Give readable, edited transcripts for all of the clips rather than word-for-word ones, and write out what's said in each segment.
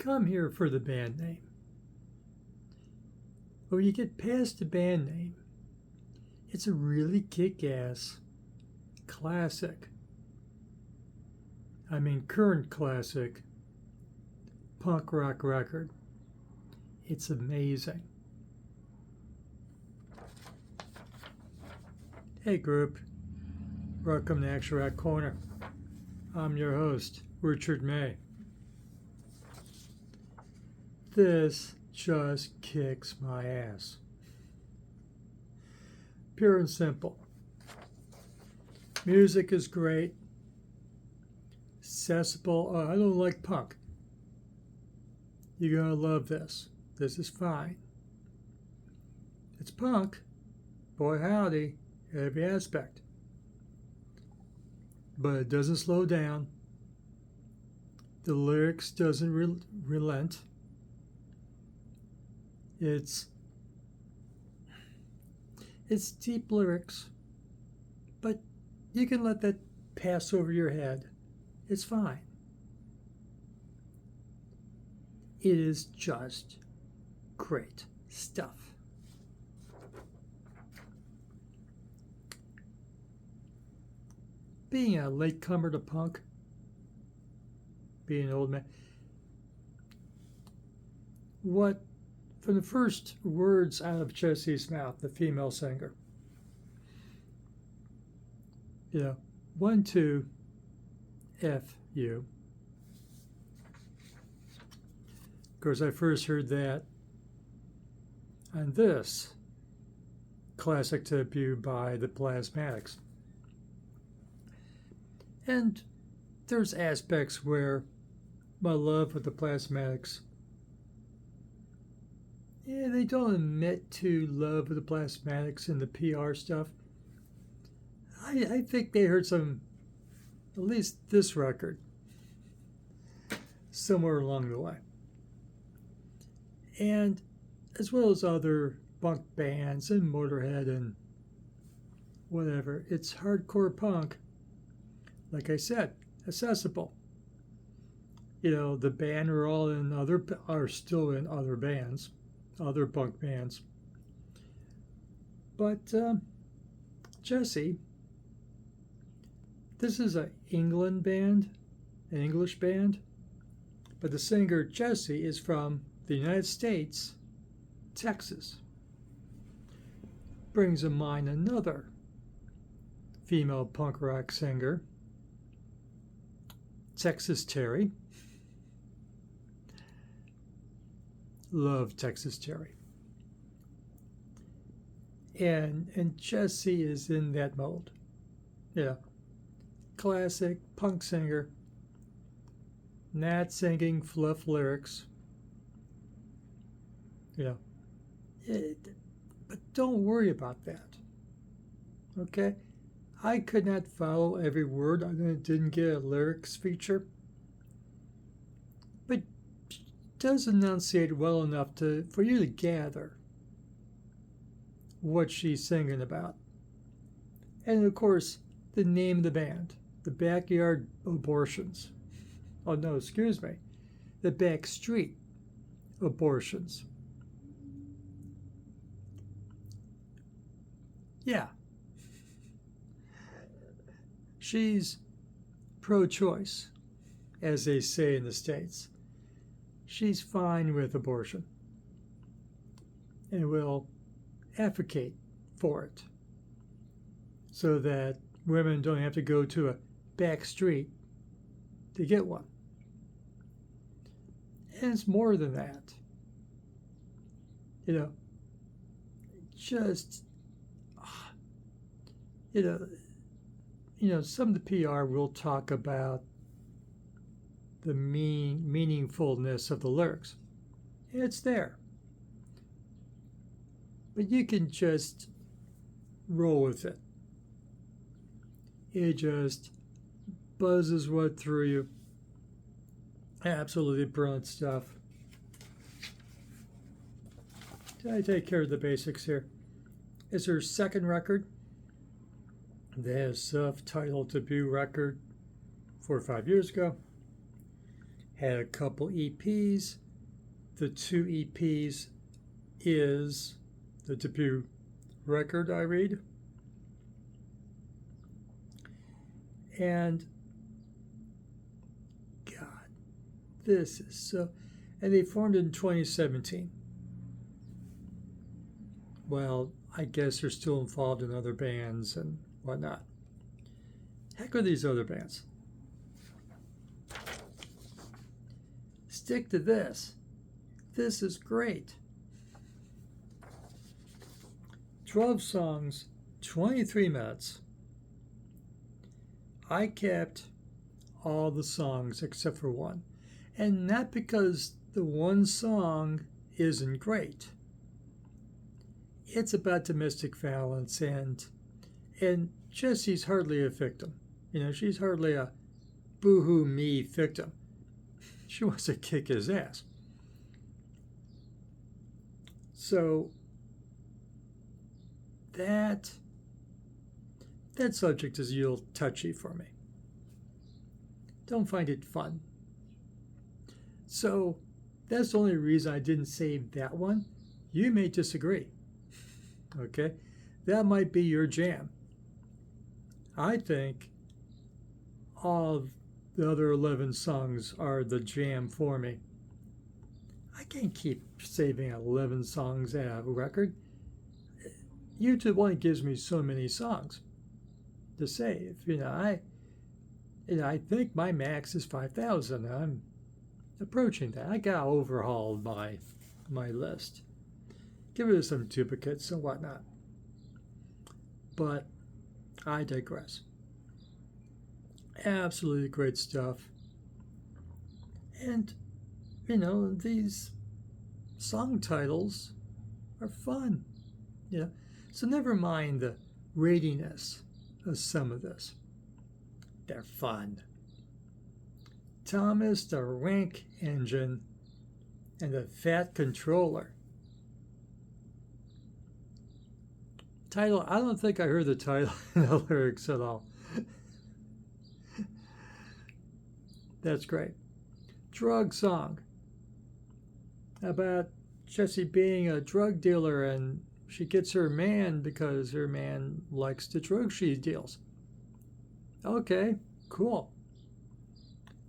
come here for the band name. But when you get past the band name, it's a really kick-ass classic. I mean, current classic punk rock record. It's amazing. Hey group, welcome to Action Rock Corner. I'm your host, Richard May. This just kicks my ass. Pure and simple. Music is great. Accessible. Oh, I don't like punk. You're going to love this. This is fine. It's punk. Boy howdy, every aspect. But it doesn't slow down. The lyrics doesn't relent. It's deep lyrics, but you can let that pass over your head. It's fine. It is just great stuff. Being a latecomer to punk, being an old man, from the first words out of Jesse's mouth, the female singer, 1, 2, F you. Of course, I first heard that on this classic debut by the Plasmatics. And there's aspects where my love with the Plasmatics, they don't admit to love of the Plasmatics and the PR stuff. I think they heard some, at least this record, somewhere along the way. And as well as other punk bands and Motorhead and whatever, it's hardcore punk. Like I said, accessible. The band are still in other bands, other punk bands. But Jesse, this is an England band, an English band, but the singer Jesse is from the United States, Texas. Brings to mind another female punk rock singer, Texas Terry. Love Texas Terry. And Jesse is in that mold. Classic punk singer, not singing fluff lyrics. But don't worry about that. Okay? I could not follow every word. I didn't get a lyrics feature. But she does enunciate well enough for you to gather what she's singing about. And of course, the name of the band, the Backyard Abortions. Oh no, excuse me. The Backstreet Abortions. Yeah. She's pro-choice, as they say in the States. She's fine with abortion and will advocate for it so that women don't have to go to a back street to get one. And it's more than that. Some of the PR will talk about the meaningfulness of the lyrics. It's there. But you can just roll with it. It just buzzes right through you. Absolutely brilliant stuff. Did I take care of the basics here? It's her second record. Their self-titled debut record 4 or 5 years ago. had a couple EPs. The 2 EPs is the debut record I read. And God, this is so. And they formed in 2017. Well, I guess they're still involved in other bands and whatnot. Heck are these other bands? Stick to this. This is great. 12 songs, 23 minutes. I kept all the songs except for one. And not because the one song isn't great. It's about domestic violence, and Jesse's hardly a victim. She's hardly a boo-hoo me victim. She wants to kick his ass. So that subject is a little touchy for me. Don't find it fun. So that's the only reason I didn't save that one. You may disagree. Okay? That might be your jam. I think all of the other 11 songs are the jam for me. I can't keep saving 11 songs at a record. YouTube only gives me so many songs to save. I think my max is 5,000. I'm approaching that. I gotta overhaul my list. Get rid of some duplicates and whatnot. But I digress. Absolutely great stuff. And, these song titles are fun. So never mind the ratiness of some of this. They're fun. Thomas the Rank Engine and the Fat Controller. Title, I don't think I heard the title in the lyrics at all. That's great. Drug song. About Jessie being a drug dealer, and she gets her man because her man likes the drugs she deals. Okay, cool.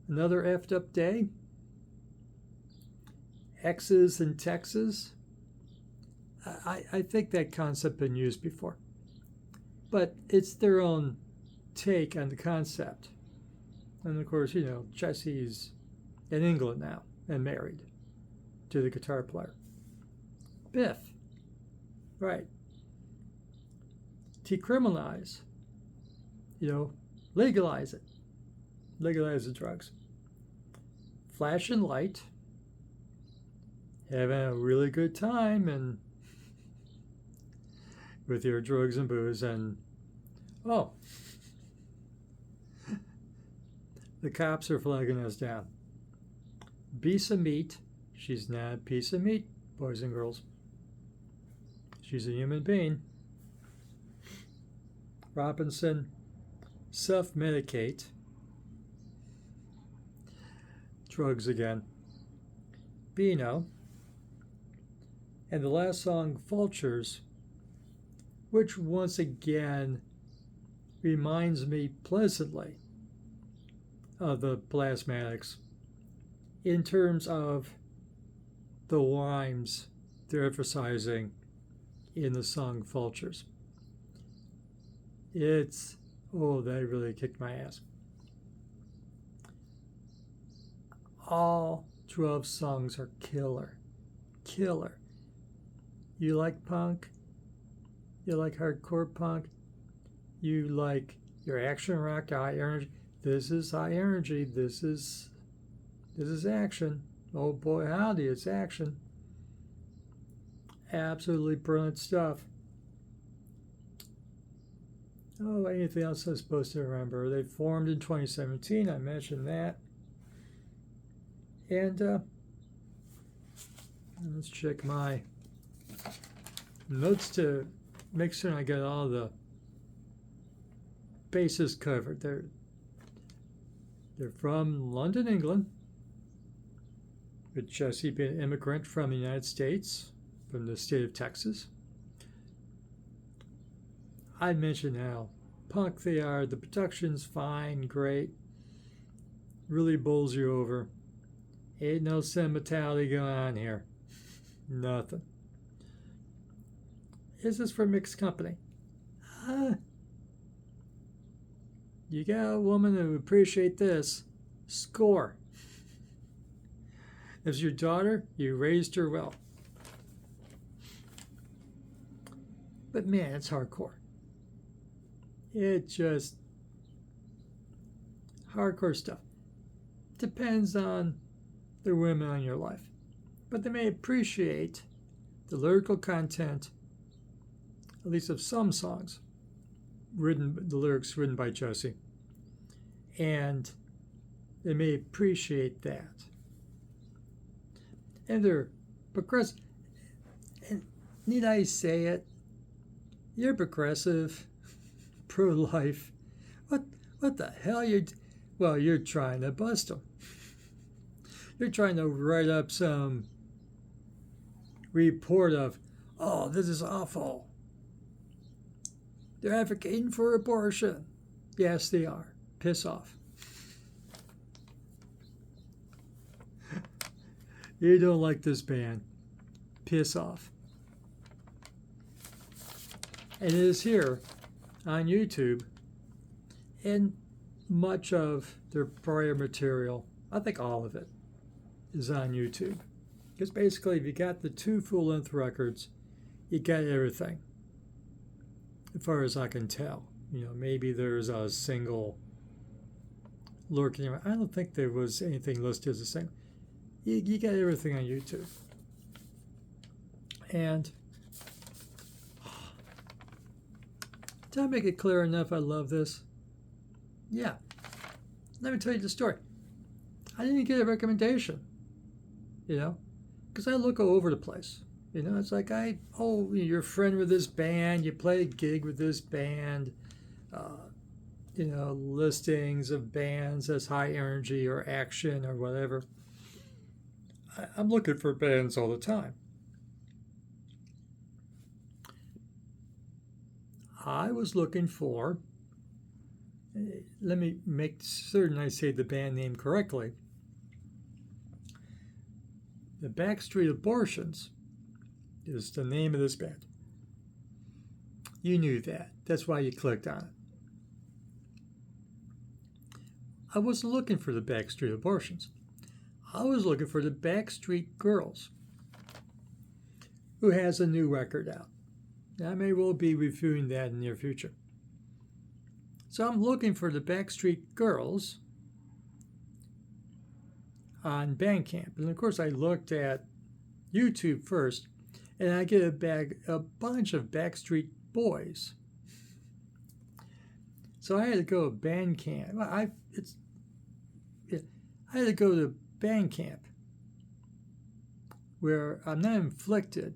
Another effed up day. Exes in Texas. I think that concept been used before. But it's their own take on the concept. And of course, Jessie's in England now and married to the guitar player. Biff. Right. Decriminalize. Legalize it. Legalize the drugs. Flash and light. Having a really good time and with your drugs and booze, and the cops are flagging us down. Piece of meat. She's not a piece of meat, boys and girls. She's a human being. Robinson, self-medicate. Drugs again. Beano. And the last song, Vultures, which once again reminds me pleasantly of the Plasmatics in terms of the rhymes they're emphasizing in the song Vultures. That really kicked my ass. All 12 songs are killer. Killer. You like punk? You like hardcore punk? You like your action rock, high energy? This is high energy. This is action. Oh boy, howdy, it's action. Absolutely brilliant stuff. Oh, anything else I'm supposed to remember? They formed in 2017. I mentioned that. And let's check my notes to make sure I get all the bases covered. They're from London, England. with Jesse being an immigrant from the United States, from the state of Texas. I mentioned how punk they are. The production's fine, great, really bowls you over. Ain't no sentimentality going on here. Nothing. Is this for mixed company? You got a woman who would appreciate this. Score. If it's your daughter, you raised her well. But man, it's hardcore. It just hardcore stuff. Depends on the women in your life. But they may appreciate the lyrical content, at least of some songs, the lyrics written by Josie. And they may appreciate that. And they're progressive. And need I say it? You're progressive, pro-life. What the hell well, you're trying to bust them. You're trying to write up some report of, oh, this is awful. They're advocating for abortion. Yes, they are. Piss off. You don't like this band. Piss off. And it is here on YouTube, and much of their prior material, I think all of it, is on YouTube. Because basically, if you got the 2 full-length records, you got everything. As far as I can tell. Maybe there's a single lurking around. I don't think there was anything listed as a single. You got everything on YouTube. And did I make it clear enough I love this? Yeah. Let me tell you the story. I didn't get a recommendation, because I look all over the place. It's like, you're a friend with this band, you play a gig with this band, listings of bands as high energy or action or whatever. I'm looking for bands all the time. I was looking for, let me make certain I say the band name correctly, the Backstreet Abortions is the name of this band. You knew that. That's why you clicked on it. I wasn't looking for the Backstreet Abortions. I was looking for the Backstreet Girls, who has a new record out. I may well be reviewing that in the near future. So I'm looking for the Backstreet Girls on Bandcamp. And of course I looked at YouTube first, and I get a bunch of Backstreet Boys. So I had to go to Bandcamp. I had to go to Bandcamp, where I'm not inflicted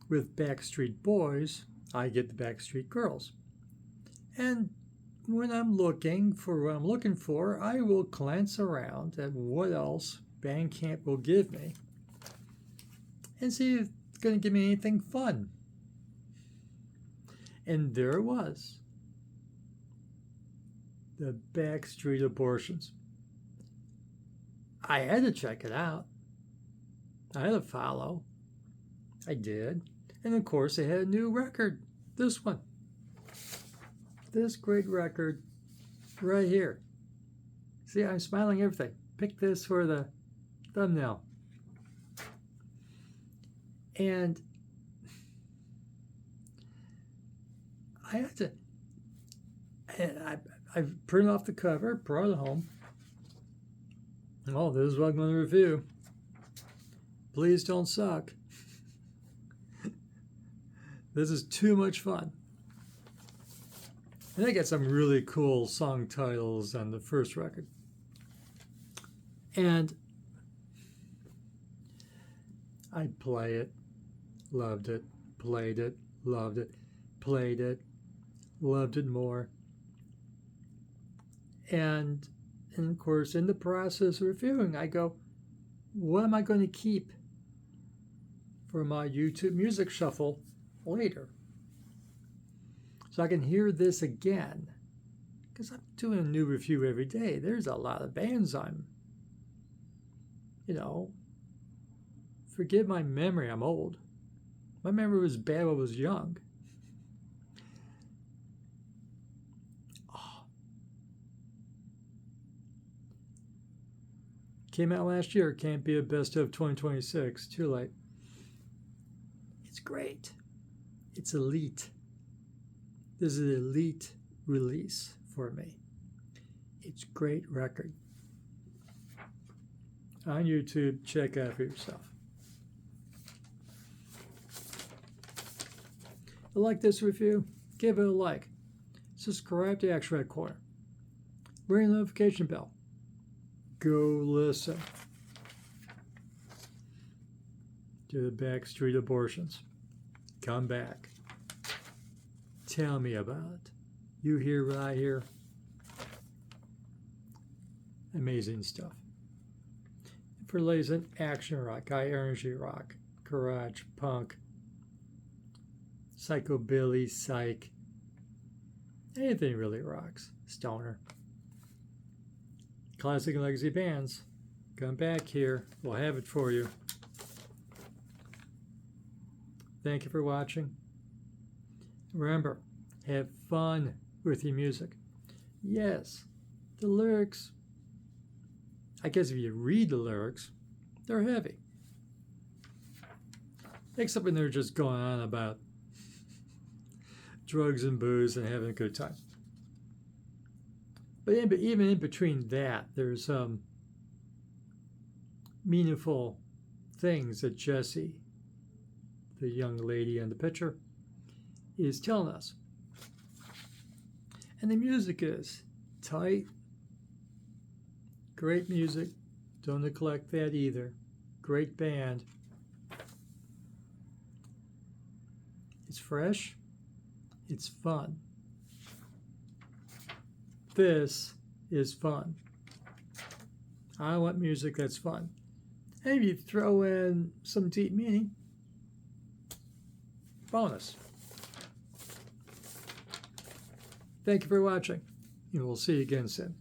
with Backstreet Boys. I get the Backstreet Girls. And when I'm looking for what I'm looking for, I will glance around at what else Bandcamp will give me and see if it's going to give me anything fun. And there it was. The Backstreet Abortions. I had to check it out. I had to follow. I did. And of course, they had a new record. This one. This great record right here. See, I'm smiling everything. Pick this for the thumbnail. And I had to, and I printed off the cover, brought it home. Oh, this is what I'm going to review. Please don't suck. This is too much fun. And they got some really cool song titles on the first record. And I'd play it, loved it, played it, loved it, played it, loved it more. And of course, in the process of reviewing, I go, what am I going to keep for my YouTube music shuffle later? So I can hear this again. Because I'm doing a new review every day. There's a lot of bands forgive my memory, I'm old. My memory was bad when I was young. Oh. Came out last year, can't be a best of 2026, too late. It's great. It's elite. This is an elite release for me. It's a great record. On YouTube, check out for yourself. If you like this review, give it a like. Subscribe to Action Red Corner. Ring the notification bell. Go listen to the Backstreet abortions. Come back. Tell me about it. You hear what I hear? Amazing stuff. For ladies in action rock, high energy rock, garage, punk, psychobilly, psych, anything really rocks. Stoner. Classic and legacy bands. Come back here. We'll have it for you. Thank you for watching. Remember, have fun with your music. Yes, the lyrics, I guess if you read the lyrics, they're heavy. Except when they're just going on about drugs and booze and having a good time. But even in between that, there's some meaningful things that Jessie, the young lady in the picture, is telling us. And the music is tight, great music. Don't neglect that either. Great band. It's fresh. It's fun. This is fun. I want music that's fun. And if you throw in some deep meaning, bonus. Thank you for watching, and we'll see you again soon.